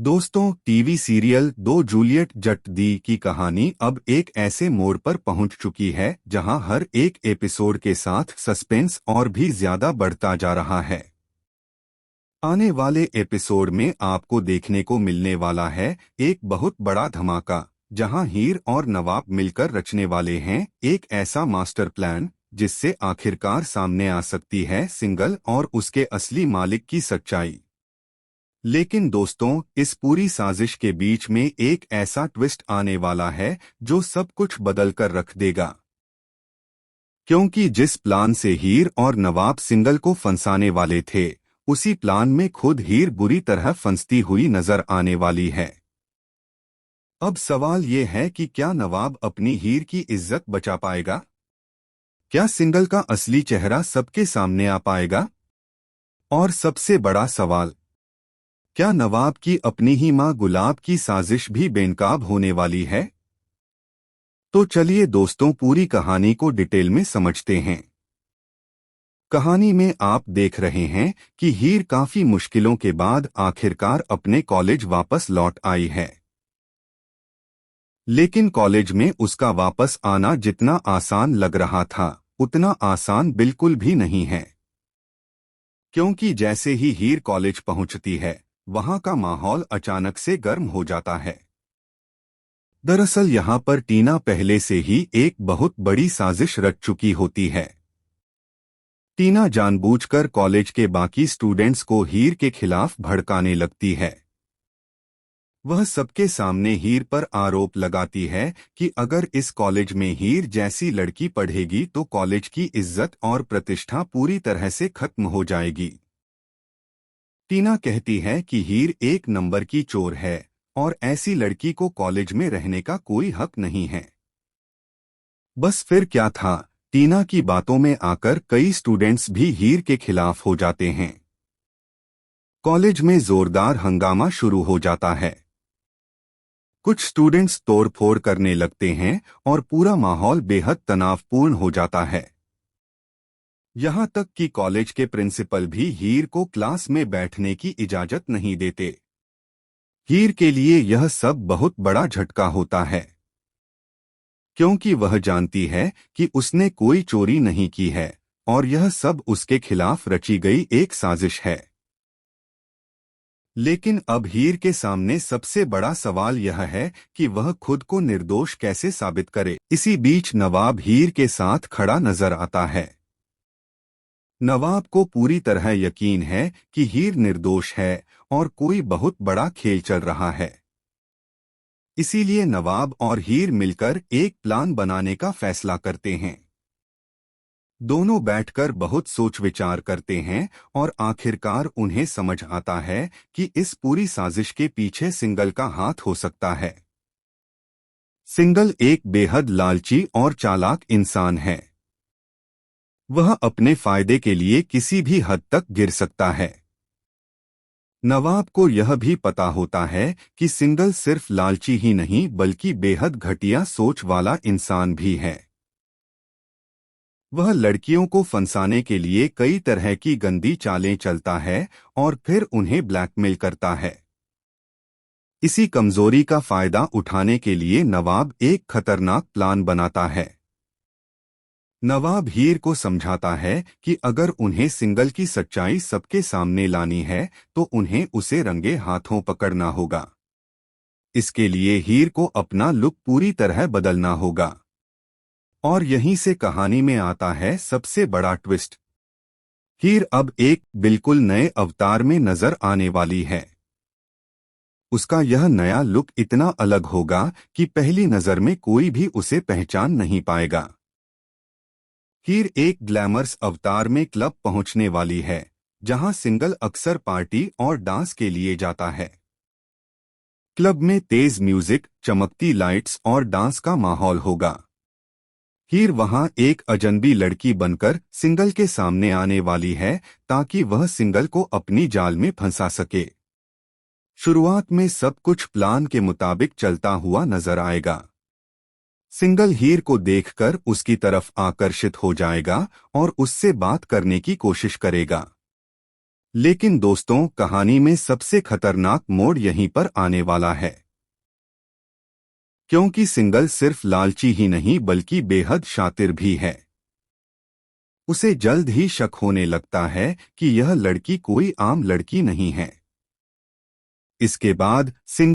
दोस्तों, TV serial दो Juliet जट दी की कहानी अब एक ऐसे मोड़ पर पहुंच चुकी है जहां हर एक एपिसोड के साथ सस्पेंस और भी ज्यादा बढ़ता जा रहा है। आने वाले एपिसोड में आपको देखने को मिलने वाला है एक बहुत बड़ा धमाका, जहां हीर और नवाब मिलकर रचने वाले हैं एक ऐसा मास्टर प्लान जिससे आखिरकार सामने आ सकती है सिंगल और उसके असली मालिक की सच्चाई। लेकिन दोस्तों, इस पूरी साजिश के बीच में एक ऐसा ट्विस्ट आने वाला है जो सब कुछ बदल कर रख देगा। क्योंकि जिस प्लान से हीर और नवाब सिंगल को फंसाने वाले थे, उसी प्लान में खुद हीर बुरी तरह फंसती हुई नजर आने वाली है। अब सवाल ये है कि क्या नवाब अपनी हीर की इज्जत बचा पाएगा? क्या सिंगल का असली चेहरा सबके सामने आ पाएगा? और सबसे बड़ा सवाल, क्या नवाब की अपनी ही मां गुलाब की साजिश भी बेनकाब होने वाली है? तो चलिए दोस्तों, पूरी कहानी को डिटेल में समझते हैं। कहानी में आप देख रहे हैं कि हीर काफी मुश्किलों के बाद आखिरकार अपने कॉलेज वापस लौट आई है। लेकिन कॉलेज में उसका वापस आना जितना आसान लग रहा था, उतना आसान बिल्कुल भी नहीं है। क्योंकि जैसे ही हीर कॉलेज पहुंचती है, वहां का माहौल अचानक से गर्म हो जाता है। दरअसल यहाँ पर टीना पहले से ही एक बहुत बड़ी साजिश रच चुकी होती है। टीना जानबूझकर कॉलेज के बाकी स्टूडेंट्स को हीर के खिलाफ भड़काने लगती है। वह सबके सामने हीर पर आरोप लगाती है कि अगर इस कॉलेज में हीर जैसी लड़की पढ़ेगी तो कॉलेज की इज्जत और प्रतिष्ठा पूरी तरह से खत्म हो जाएगी। टीना कहती है कि हीर एक नंबर की चोर है और ऐसी लड़की को कॉलेज में रहने का कोई हक नहीं है। बस फिर क्या था, टीना की बातों में आकर कई स्टूडेंट्स भी हीर के खिलाफ हो जाते हैं। कॉलेज में जोरदार हंगामा शुरू हो जाता है। कुछ स्टूडेंट्स तोड़फोड़ करने लगते हैं और पूरा माहौल बेहद तनावपूर्ण हो जाता है। यहाँ तक कि कॉलेज के प्रिंसिपल भी हीर को क्लास में बैठने की इजाजत नहीं देते। हीर के लिए यह सब बहुत बड़ा झटका होता है, क्योंकि वह जानती है कि उसने कोई चोरी नहीं की है और यह सब उसके खिलाफ रची गई एक साजिश है। लेकिन अब हीर के सामने सबसे बड़ा सवाल यह है कि वह खुद को निर्दोष कैसे साबित करे। इसी बीच नवाब हीर के साथ खड़ा नजर आता है। नवाब को पूरी तरह यकीन है कि हीर निर्दोष है और कोई बहुत बड़ा खेल चल रहा है। इसीलिए नवाब और हीर मिलकर एक प्लान बनाने का फैसला करते हैं। दोनों बैठकर बहुत सोच विचार करते हैं और आखिरकार उन्हें समझ आता है कि इस पूरी साजिश के पीछे सिंगल का हाथ हो सकता है। सिंगल एक बेहद लालची और चालाक इंसान है। वह अपने फायदे के लिए किसी भी हद तक गिर सकता है। नवाब को यह भी पता होता है कि सिंगल सिर्फ लालची ही नहीं बल्कि बेहद घटिया सोच वाला इंसान भी है। वह लड़कियों को फंसाने के लिए कई तरह की गंदी चालें चलता है और फिर उन्हें ब्लैकमेल करता है। इसी कमजोरी का फायदा उठाने के लिए नवाब एक खतरनाक प्लान बनाता है। नवाब हीर को समझाता है कि अगर उन्हें सिंगल की सच्चाई सबके सामने लानी है तो उन्हें उसे रंगे हाथों पकड़ना होगा। इसके लिए हीर को अपना लुक पूरी तरह बदलना होगा। और यहीं से कहानी में आता है सबसे बड़ा ट्विस्ट। हीर अब एक बिल्कुल नए अवतार में नजर आने वाली है। उसका यह नया लुक इतना अलग होगा कि पहली नजर में कोई भी उसे पहचान नहीं पाएगा। हीर एक ग्लैमरस अवतार में क्लब पहुंचने वाली है, जहां सिंगल अक्सर पार्टी और डांस के लिए जाता है। क्लब में तेज म्यूजिक, चमकती लाइट्स और डांस का माहौल होगा। हीर वहां एक अजनबी लड़की बनकर सिंगल के सामने आने वाली है ताकि वह सिंगल को अपनी जाल में फंसा सके। शुरुआत में सब कुछ प्लान के मुताबिक चलता हुआ नजर आएगा। सिंगल हीर को देखकर उसकी तरफ आकर्षित हो जाएगा और उससे बात करने की कोशिश करेगा। लेकिन दोस्तों, कहानी में सबसे खतरनाक मोड़ यहीं पर आने वाला है, क्योंकि सिंगल सिर्फ लालची ही नहीं बल्कि बेहद शातिर भी है। उसे जल्द ही शक होने लगता है कि यह लड़की कोई आम लड़की नहीं है। इसके बाद सिंगल